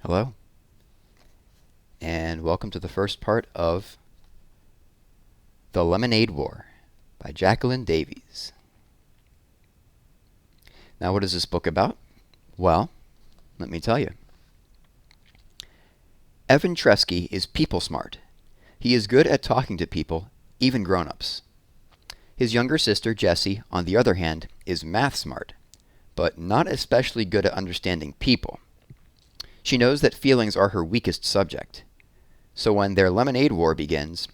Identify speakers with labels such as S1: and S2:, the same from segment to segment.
S1: Hello, and welcome to the first part of The Lemonade War by Jacqueline Davies. Now, what is this book about? Well, let me tell you. Evan Tresky is people smart. He is good at talking to people, even grown-ups. His younger sister, Jessie, on the other hand, is math smart, but not especially good at understanding people. She knows that feelings are her weakest subject. So when their lemonade war begins,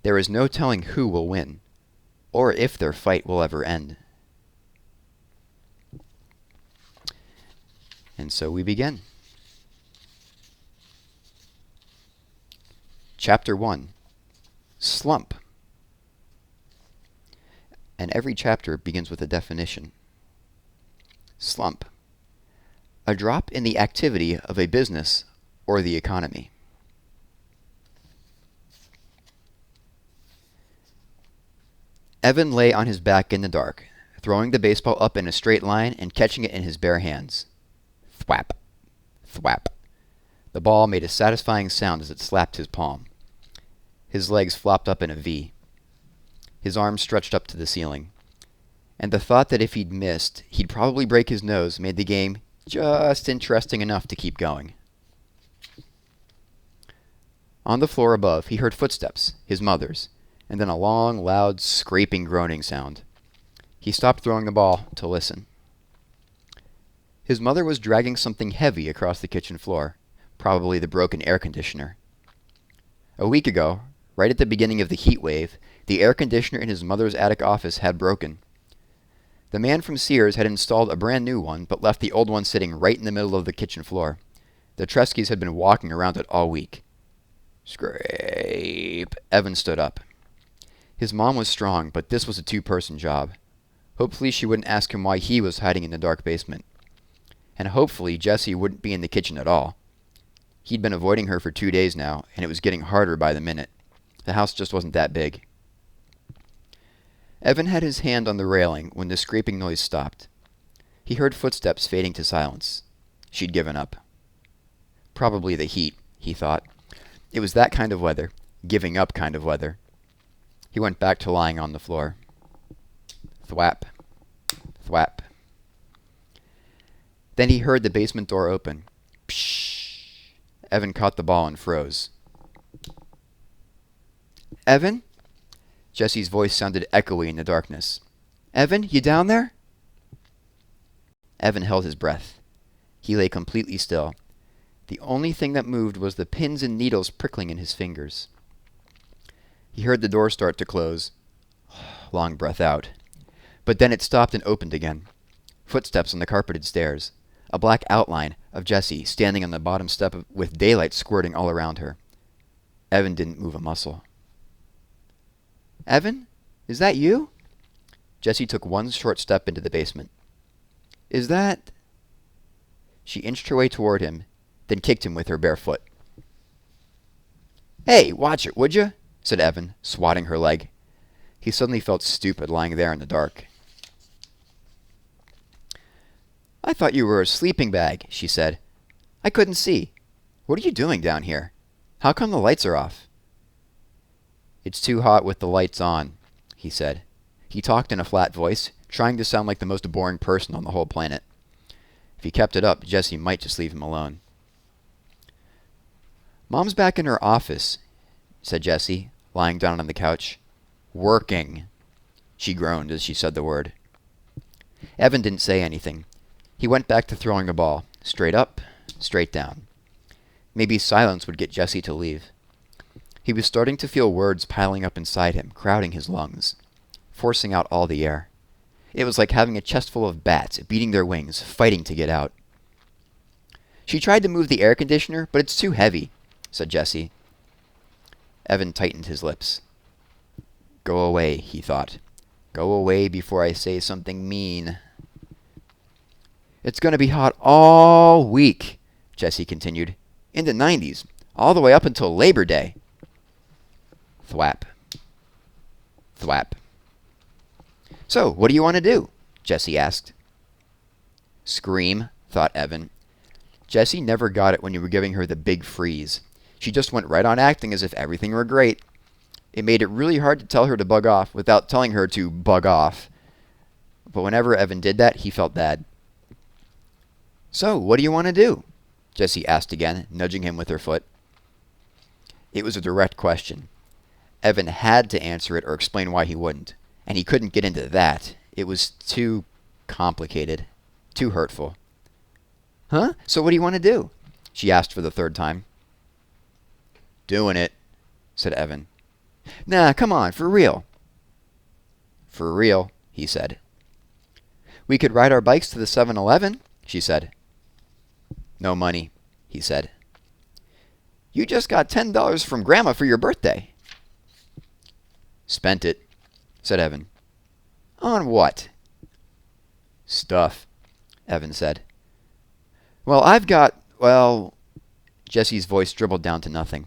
S1: there is no telling who will win, or if their fight will ever end. And so we begin. Chapter 1. Slump. And every chapter begins with a definition. Slump. A drop in the activity of a business or the economy. Evan lay on his back in the dark, throwing the baseball up in a straight line and catching it in his bare hands. Thwap, thwap. The ball made a satisfying sound as it slapped his palm. His legs flopped up in a V. His arms stretched up to the ceiling. And the thought that if he'd missed, he'd probably break his nose made the game just interesting enough to keep going. On the floor above, he heard footsteps, his mother's, and then a long, loud, scraping, groaning sound. He stopped throwing the ball to listen. His mother was dragging something heavy across the kitchen floor, probably the broken air conditioner. A week ago, right at the beginning of the heat wave, the air conditioner in his mother's attic office had broken. The man from Sears had installed a brand new one, but left the old one sitting right in the middle of the kitchen floor. The Treskys had been walking around it all week. Scrape. Evan stood up. His mom was strong, but this was a two-person job. Hopefully she wouldn't ask him why he was hiding in the dark basement. And hopefully Jessie wouldn't be in the kitchen at all. He'd been avoiding her for 2 days now, and it was getting harder by the minute. The house just wasn't that big. Evan had his hand on the railing when the scraping noise stopped. He heard footsteps fading to silence. She'd given up. Probably the heat, he thought. It was that kind of weather, giving up kind of weather. He went back to lying on the floor. Thwap, thwap. Then he heard the basement door open. Pshh. Evan caught the ball and froze. Evan? Jessie's voice sounded echoey in the darkness. Evan, you down there? Evan held his breath. He lay completely still. The only thing that moved was the pins and needles prickling in his fingers. He heard the door start to close. Long breath out. But then it stopped and opened again. Footsteps on the carpeted stairs. A black outline of Jessie standing on the bottom step with daylight squirting all around her. Evan didn't move a muscle. Evan? Is that you? Jessie took one short step into the basement. Is that... She inched her way toward him, then kicked him with her bare foot. Hey, watch it, would you? Said Evan, swatting her leg. He suddenly felt stupid lying there in the dark. I thought you were a sleeping bag, she said. I couldn't see. What are you doing down here? How come the lights are off? It's too hot with the lights on, he said. He talked in a flat voice, trying to sound like the most boring person on the whole planet. If he kept it up, Jessie might just leave him alone. Mom's back in her office, said Jessie, lying down on the couch. Working. She groaned as she said the word. Evan didn't say anything. He went back to throwing the ball, straight up, straight down. Maybe silence would get Jessie to leave. He was starting to feel words piling up inside him, crowding his lungs, forcing out all the air. It was like having a chest full of bats beating their wings, fighting to get out. She tried to move the air conditioner, but it's too heavy, said Jessie. Evan tightened his lips. Go away, he thought. Go away before I say something mean. It's going to be hot all week, Jessie continued. In the 90s, all the way up until Labor Day. Thwap. Thwap. So, what do you want to do? Jessie asked. Scream, thought Evan. Jessie never got it when you were giving her the big freeze. She just went right on acting as if everything were great. It made it really hard to tell her to bug off without telling her to bug off. But whenever Evan did that, he felt bad. "So, what do you want to do?" Jessie asked again, nudging him with her foot. It was a direct question. Evan had to answer it or explain why he wouldn't, and he couldn't get into that. It was too complicated, too hurtful. "Huh? So what do you want to do?" she asked for the third time. "Doing it," said Evan. "Nah, come on, for real." "For real," he said. "We could ride our bikes to the 7-Eleven, she said. "No money," he said. "You just got $10 from Grandma for your birthday." "Spent it," said Evan. "On what?" "Stuff," Evan said. "Well, I've got, well..." Jessie's voice dribbled down to nothing.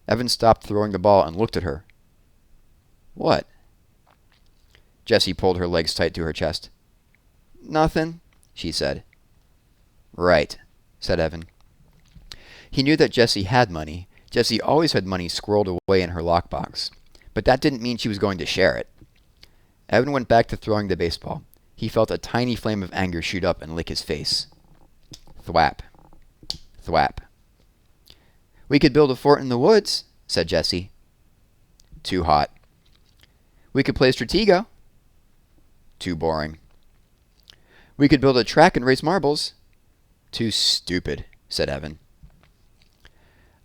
S1: Evan stopped throwing the ball and looked at her. "What?" Jessie pulled her legs tight to her chest. "Nothing," she said. "Right," said Evan. He knew that Jessie had money. Jessie always had money squirreled away in her lockbox. But that didn't mean she was going to share it. Evan went back to throwing the baseball. He felt a tiny flame of anger shoot up and lick his face. Thwap. Thwap. "We could build a fort in the woods," said Jessie. "Too hot." "We could play Stratego." "Too boring." "We could build a track and race marbles." "Too stupid," said Evan.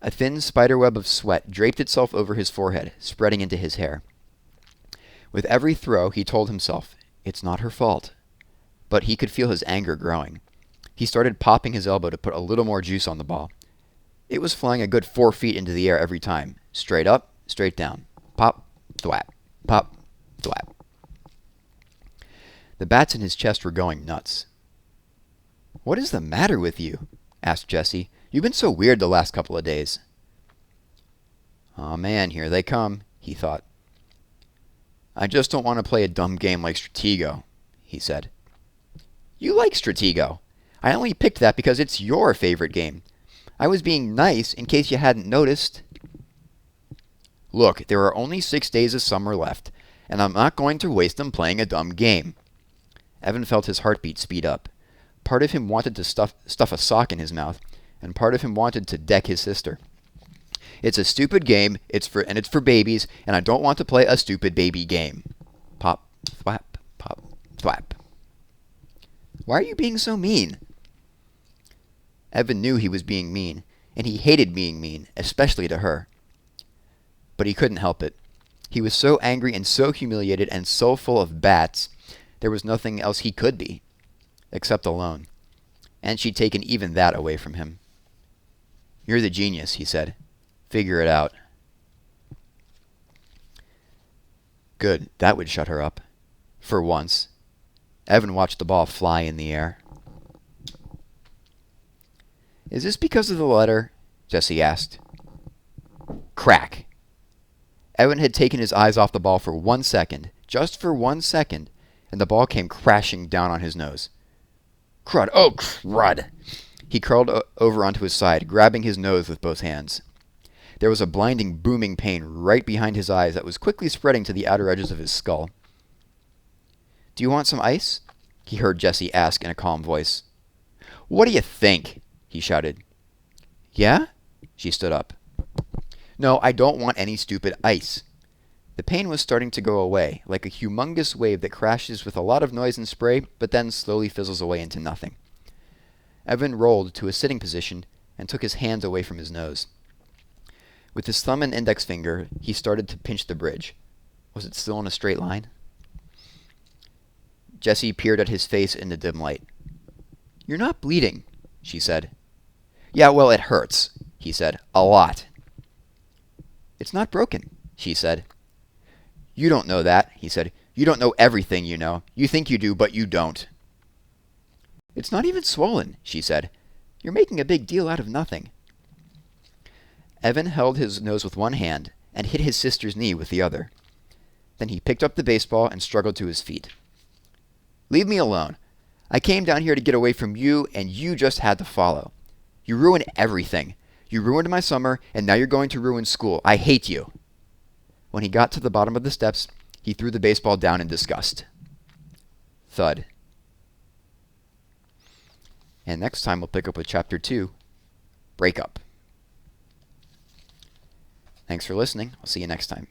S1: A thin spiderweb of sweat draped itself over his forehead, spreading into his hair. With every throw, he told himself, it's not her fault. But he could feel his anger growing. He started popping his elbow to put a little more juice on the ball. It was flying a good 4 feet into the air every time. Straight up, straight down. Pop, thwap, pop, thwap. The bats in his chest were going nuts. "What is the matter with you?" asked Jessie. "You've been so weird the last couple of days." "Aw man, here they come," he thought. "I just don't want to play a dumb game like Stratego," he said. "You like Stratego. I only picked that because it's your favorite game. I was being nice in case you hadn't noticed." "Look, there are only 6 days of summer left, and I'm not going to waste them playing a dumb game." Evan felt his heartbeat speed up. Part of him wanted to stuff a sock in his mouth, and part of him wanted to deck his sister. "It's a stupid game, it's for babies, and I don't want to play a stupid baby game." Pop, thwap, pop, thwap. "Why are you being so mean?" Evan knew he was being mean, and he hated being mean, especially to her. But he couldn't help it. He was so angry and so humiliated and so full of bats, there was nothing else he could be, except alone. And she'd taken even that away from him. "You're the genius," he said. "Figure it out." Good, that would shut her up. For once. Evan watched the ball fly in the air. "Is this because of the letter?" Jessie asked. Crack! Evan had taken his eyes off the ball for 1 second, just for 1 second, and the ball came crashing down on his nose. Crud! Oh, crud! He curled over onto his side, grabbing his nose with both hands. There was a blinding, booming pain right behind his eyes that was quickly spreading to the outer edges of his skull. "Do you want some ice?" he heard Jessie ask in a calm voice. "What do you think?" he shouted. "Yeah?" She stood up. "No, I don't want any stupid ice." The pain was starting to go away, like a humongous wave that crashes with a lot of noise and spray, but then slowly fizzles away into nothing. Evan rolled to a sitting position and took his hands away from his nose. With his thumb and index finger, he started to pinch the bridge. Was it still in a straight line? Jessie peered at his face in the dim light. "You're not bleeding," she said. "Yeah, well, it hurts," he said. "A lot." "It's not broken," she said. "You don't know that," he said. "You don't know everything, you know. You think you do, but you don't." "It's not even swollen," she said. "You're making a big deal out of nothing." Evan held his nose with one hand and hit his sister's knee with the other. Then he picked up the baseball and struggled to his feet. "Leave me alone. I came down here to get away from you, and you just had to follow. You ruined everything. You ruined my summer, and now you're going to ruin school. I hate you. When he got to the bottom of the steps, he threw the baseball down in disgust. Thud. And next time we'll pick up with Chapter 2, Breakup. Thanks for listening. I'll see you next time.